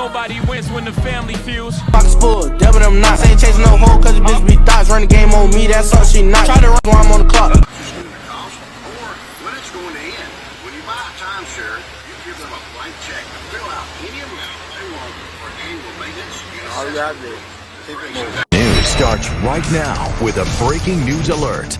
Nobody wins when the family feels. Pockets full, devil them knots. Ain't chasing no hoe cause the bitch be thoughts. Run the game on me, that's all she not. Try to run while I'm on the clock. Or when it's going to end. When you buy a timeshare, you give them a blank check to fill out any amount they want for annual maintenance. All you have to do. News starts right now with a breaking news alert.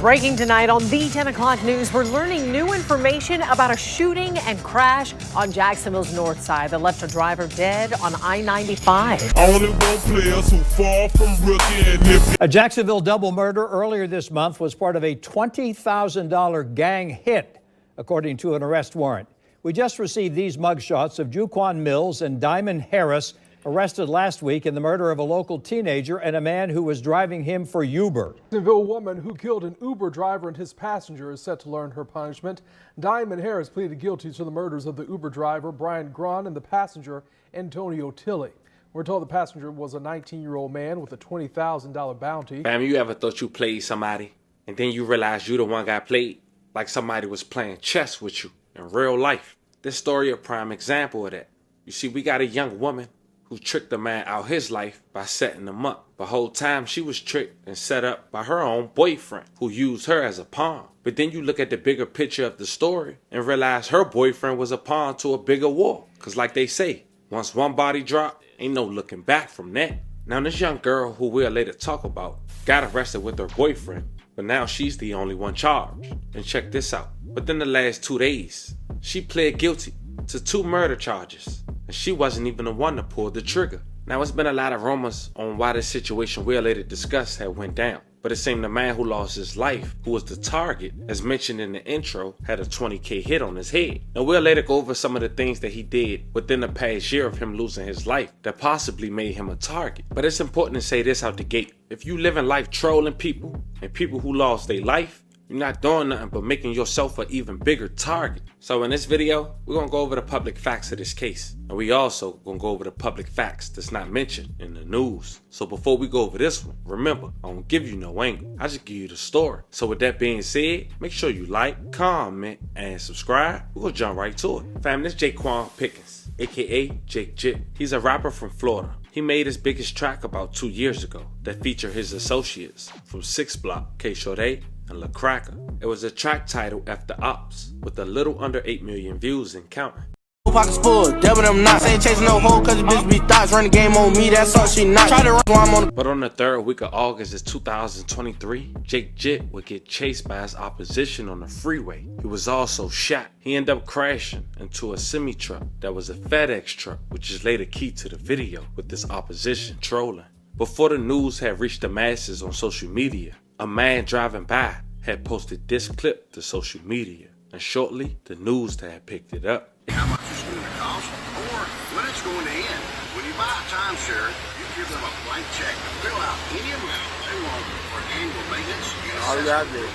Breaking tonight on the 10 o'clock news, we're learning new information about a shooting and crash on Jacksonville's north side that left a driver dead on I-95. Only one player so far from rookie and nippy. A Jacksonville double murder earlier this month was part of a $20,000 gang hit, according to an arrest warrant. We just received these mugshots of Juquan Mills and Diamond Harris, arrested last week in the murder of a local teenager and a man who was driving him for Uber. Jacksonville woman who killed an Uber driver and his passenger is set to learn her punishment. Diamond Harris pleaded guilty to the murders of the Uber driver Brian Grun and the passenger Antonio Tilley. We're told the passenger was a 19-year-old man with a $20,000 bounty. Fam, you ever thought you played somebody and then you realized you the one got played? Like somebody was playing chess with you in real life. This story a prime example of that. You see, we got a young woman who tricked a man out his life by setting him up. The whole time she was tricked and set up by her own boyfriend who used her as a pawn. But then you look at the bigger picture of the story and realize her boyfriend was a pawn to a bigger war. Cause like they say, once one body drop, ain't no looking back from that. Now this young girl who we'll later talk about got arrested with her boyfriend, but now she's the only one charged. And check this out. Within the last 2 days, she pled guilty to 2 murder charges. And she wasn't even the one to pull the trigger. Now, it's been a lot of rumors on why this situation we'll later discuss had went down. But it seemed the man who lost his life, who was the target, as mentioned in the intro, had a $20K hit on his head. And we'll later go over some of the things that he did within the past year of him losing his life that possibly made him a target. But it's important to say this out the gate. If you live in life trolling people and people who lost their life, you're not doing nothing but making yourself an even bigger target. So in this video, we're going to go over the public facts of this case. And we also going to go over the public facts that's not mentioned in the news. So before we go over this one, remember, I don't give you no angle. I just give you the story. So with that being said, make sure you like, comment, and subscribe. We're going to jump right to it. Fam, this Jaquan Pickens, aka Jake Jit. He's a rapper from Florida. He made his biggest track about 2 years ago that featured his associates from 6 Block, K-Shorty, and La Cracker. It was a track titled After Ops with a little under 8 million views and counting. Pockets full, devil them knots. Ain't chasing no hoe cause the bitch be thoughts. Run the game on me, that's all she not. Try to run while I'm on the. But on the 3rd week of August of 2023, Jake Jit would get chased by his opposition on the freeway. He was also shot. He ended up crashing into a semi-truck that was a FedEx truck, which is later key to the video with this opposition trolling. Before the news had reached the masses on social media, a man driving by had posted this clip to social media, and shortly the news had picked it up. How much it's going to cost, or when it's going to end. When you buy a timeshare, you give them a blank check to fill out any amount they want for annual maintenance. All you have to do.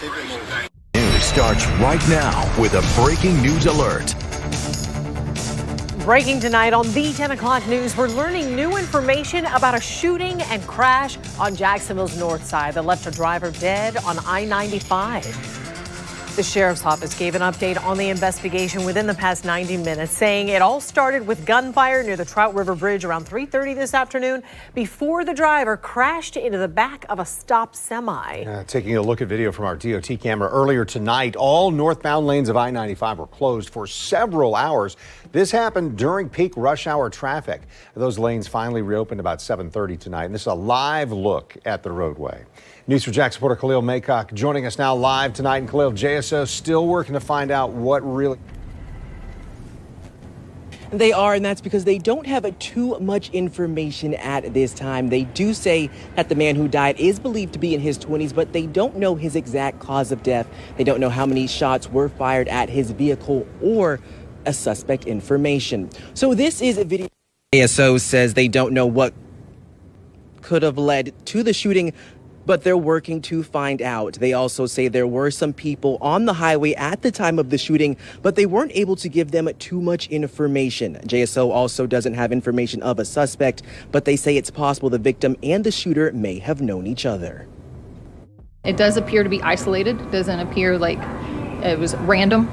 Keep it moving. News starts right now with a breaking news alert. Breaking tonight on the 10 o'clock news, we're learning new information about a shooting and crash on Jacksonville's north side that left a driver dead on I-95. The sheriff's office gave an update on the investigation within the past 90 minutes, saying it all started with gunfire near the Trout River Bridge around 3:30 this afternoon before the driver crashed into the back of a stopped semi. Taking a look at video from our DOT camera earlier tonight, all northbound lanes of I-95 were closed for several hours. This happened during peak rush hour traffic. Those lanes finally reopened about 7:30 tonight, and this is a live look at the roadway. News for Jax reporter Khalil Maycock joining us now live tonight. And Khalil, JSO still working to find out what really. They are, and that's because they don't have too much information at this time. They do say that the man who died is believed to be in his 20s, but they don't know his exact cause of death. They don't know how many shots were fired at his vehicle or a suspect information. So this is a video. JSO says they don't know what could have led to the shooting, but they're working to find out. They also say there were some people on the highway at the time of the shooting, but they weren't able to give them too much information. JSO also doesn't have information of a suspect, but they say it's possible the victim and the shooter may have known each other. It does appear to be isolated. It doesn't appear like it was random.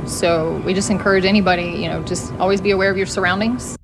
So we just encourage anybody, just always be aware of your surroundings.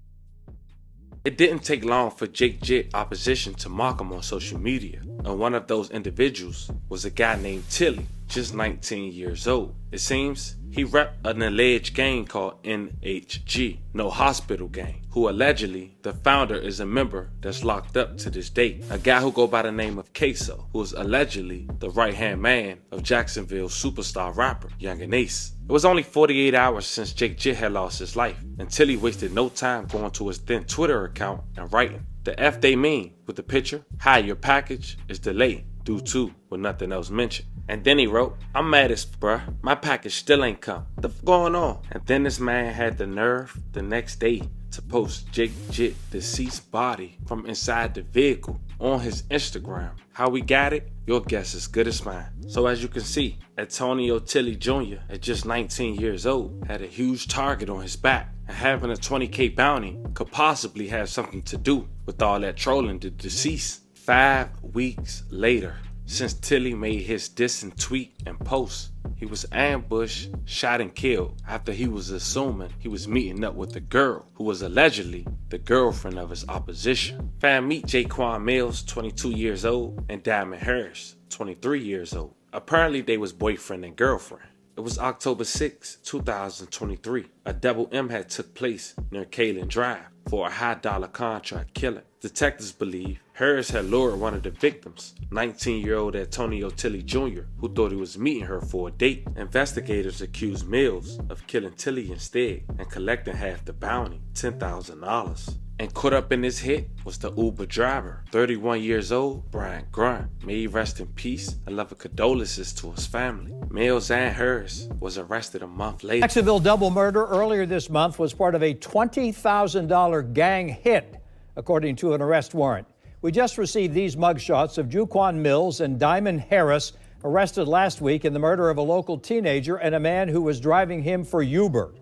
It didn't take long for Jake Jit opposition to mock him on social media, and one of those individuals was a guy named Tilly, just 19 years old. It seems he repped an alleged gang called NHG, No Hospital Gang, who allegedly the founder is a member that's locked up to this day. A guy who go by the name of Queso, who is allegedly the right-hand man of Jacksonville superstar rapper Young and Ace. It was only 48 hours since Jake Jit had lost his life, and Tilly wasted no time going to his then Twitter account and writing, "The F they mean," with the picture, "Hi, your package is delayed due to," with nothing else mentioned. And then he wrote, "I'm mad as bruh, my package still ain't come. What the f going on?" And then this man had the nerve the next day to post Jake Jit deceased body from inside the vehicle on his Instagram. How we got it? Your guess is good as mine. So as you can see, Antonio Tilly Jr. at just 19 years old had a huge target on his back, and having a $20K bounty could possibly have something to do with all that trolling the deceased. 5 weeks later, since Tilly made his dissing tweet and post, he was ambushed, shot, and killed after he was assuming he was meeting up with the girl who was allegedly the girlfriend of his opposition. Fam, meet Jaquan Mills, 22 years old, and Diamond Harris, 23 years old. Apparently they was boyfriend and girlfriend. It was October 6, 2023. A double M had took place near Kalen Drive for a high-dollar contract killing. Detectives believe Harris had lured one of the victims, 19-year-old Antonio Tilly Jr., who thought he was meeting her for a date. Investigators accused Mills of killing Tilly instead and collecting half the bounty, $10,000. And caught up in this hit was the Uber driver, 31 years old, Brian Grunt. May he rest in peace and love and condolences to his family. Mills and Harris was arrested a month later. Jacksonville double murder earlier this month was part of a $20,000 gang hit, according to an arrest warrant. We just received these mugshots of Jaquan Mills and Diamond Harris, arrested last week in the murder of a local teenager and a man who was driving him for Uber.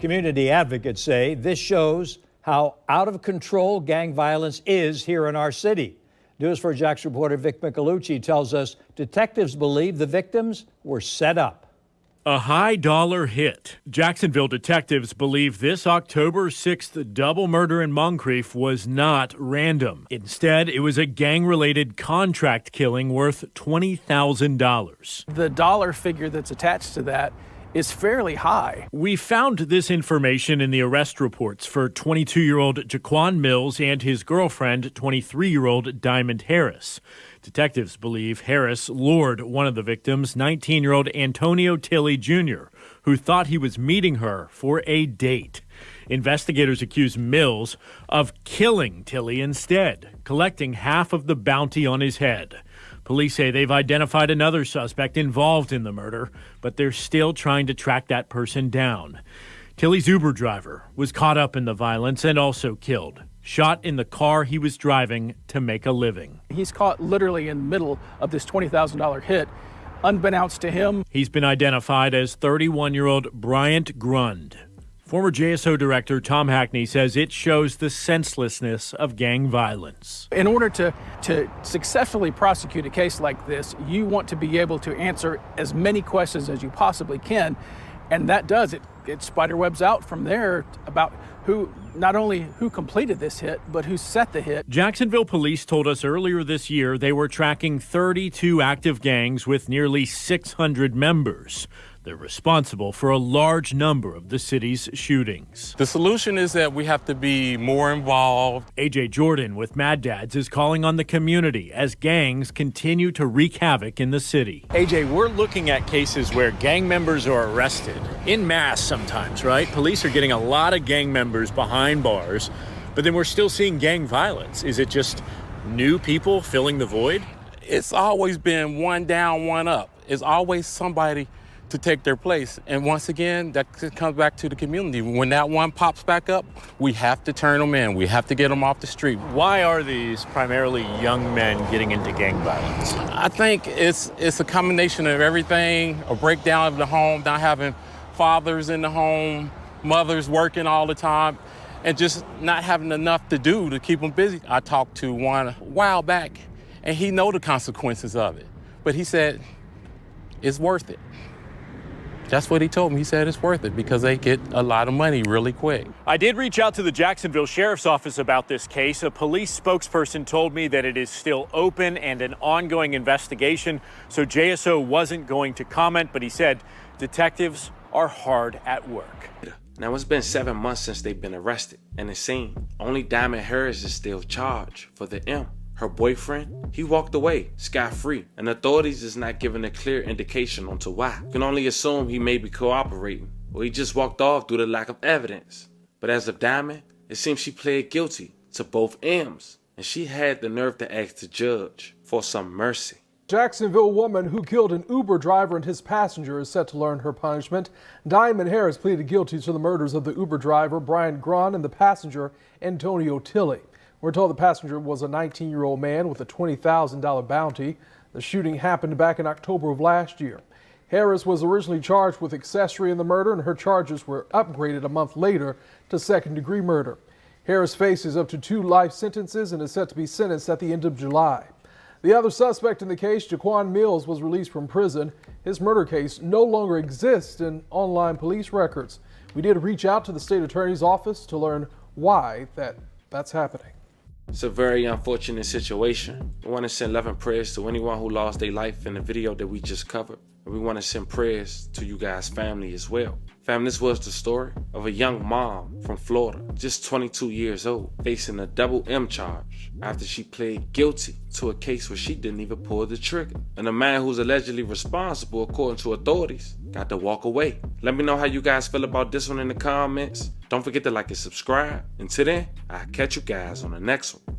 Community advocates say this shows how out of control gang violence is here in our city. News4 Jax reporter Vic Michelucci tells us detectives believe the victims were set up. A high-dollar hit. Jacksonville detectives believe this October 6th double murder in Moncrief was not random. Instead, it was a gang-related contract killing worth $20,000. The dollar figure that's attached to that is fairly high. We found this information in the arrest reports for 22-year-old Jaquan Mills and his girlfriend, 23-year-old Diamond Harris. Detectives believe Harris lured one of the victims, 19-year-old Antonio Tilly Jr., who thought he was meeting her for a date. Investigators accuse Mills of killing Tilly instead, collecting half of the bounty on his head. Police say they've identified another suspect involved in the murder, but they're still trying to track that person down. Tilly's Uber driver was caught up in the violence and also killed, shot in the car he was driving to make a living. He's caught literally in the middle of this $20,000 hit, unbeknownst to him. He's been identified as 31-year-old Bryant Grund. Former JSO director Tom Hackney says it shows the senselessness of gang violence. In order to successfully prosecute a case like this, you want to be able to answer as many questions as you possibly can, and that does it. It spiderwebs out from there about not only who completed this hit, but who set the hit. Jacksonville police told us earlier this year they were tracking 32 active gangs with nearly 600 members. They're responsible for a large number of the city's shootings. The solution is that we have to be more involved. AJ Jordan with Mad Dads is calling on the community as gangs continue to wreak havoc in the city. AJ, we're looking at cases where gang members are arrested en masse sometimes, right? Police are getting a lot of gang members behind bars, but then we're still seeing gang violence. Is it just new people filling the void? It's always been one down, one up. It's always somebody to take their place. And once again, that comes back to the community. When that one pops back up, we have to turn them in. We have to get them off the street. Why are these primarily young men getting into gang violence? I think it's a combination of everything, a breakdown of the home, not having fathers in the home, mothers working all the time, and just not having enough to do to keep them busy. I talked to one a while back, and he know the consequences of it, but he said, it's worth it. That's what he told me. He said it's worth it because they get a lot of money really quick. I did reach out to the Jacksonville Sheriff's Office about this case. A police spokesperson told me that it is still open and an ongoing investigation, so JSO wasn't going to comment, but he said detectives are hard at work. Now, it's been 7 months since they've been arrested, and it seems only Diamond Harris is still charged for the M. Her boyfriend, he walked away scot-free, and authorities is not giving a clear indication onto why. You can only assume he may be cooperating, or he just walked off due to lack of evidence. But as of Diamond, it seems she pled guilty to both M's, and she had the nerve to ask the judge for some mercy. Jacksonville woman who killed an Uber driver and his passenger is set to learn her punishment. Diamond Harris pleaded guilty to the murders of the Uber driver, Brian Gron, and the passenger, Antonio Tilley. We're told the passenger was a 19-year-old man with a $20,000 bounty. The shooting happened back in October of last year. Harris was originally charged with accessory in the murder, and her charges were upgraded a month later to second-degree murder. Harris faces up to 2 life sentences and is set to be sentenced at the end of July. The other suspect in the case, Jaquan Mills, was released from prison. His murder case no longer exists in online police records. We did reach out to the state attorney's office to learn why that's happening. It's a very unfortunate situation. We want to send love and prayers to anyone who lost their life in the video that we just covered. And we want to send prayers to you guys' family as well. Fam, this was the story of a young mom from Florida, just 22 years old, facing a double M charge after she pled guilty to a case where she didn't even pull the trigger. And the man who's allegedly responsible, according to authorities, got to walk away. Let me know how you guys feel about this one in the comments. Don't forget to like and subscribe. Until then, I'll catch you guys on the next one.